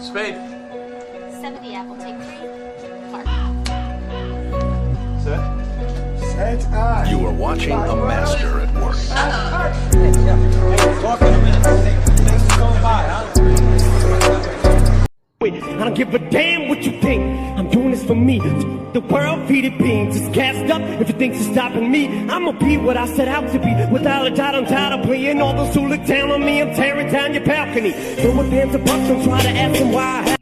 Spade. 70 apple, take 3. Mark. Set. Set. You are watching a master at work. Talk in a minute. Things are going by, huh? I don't give a damn what you think. I'm doing this for me. The world feeding beings is cast up. If it thinks it's stopping me, I'ma be what I set out to be. Without a doubt, I'm tired of playing all those who look down on me. I'm tearing down your balcony. Throw a damn to bucks and try to ask them why I have.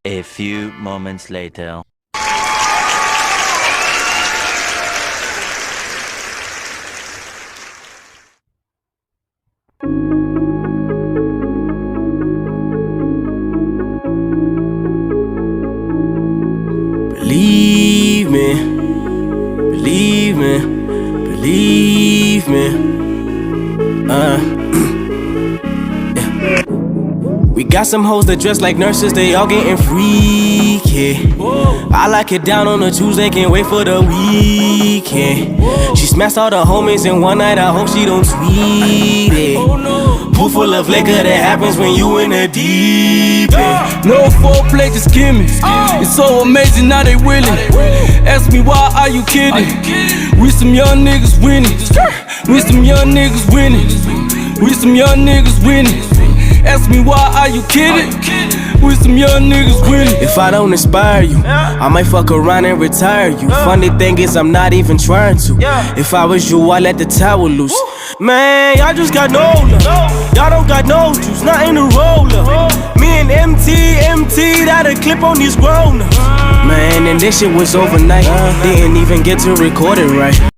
A few moments later. Believe me, believe me, believe me. We got some hoes that dress like nurses, they all getting freaky. I like it down on a Tuesday, can't wait for the weekend. She smashed all the homies in one night, I hope she don't tweet it. Pool full of liquor, that happens when you in the deep end. No foreplay, just give me. It's so amazing, now they willing. Ask me why, are you kidding? We some young niggas winning. We some young niggas winning. We some young niggas winning. Ask me why, are you kidding? We some young niggas winning. If I don't inspire you, I might fuck around and retire you. Funny thing is, I'm not even trying to. If I was you, I'd let the towel loose. Man, y'all just got no love. Y'all don't got no juice, nothing to roll up. Me and MT, that a clip on these grown ups. Man, and this shit was overnight. Didn't even get to record it right.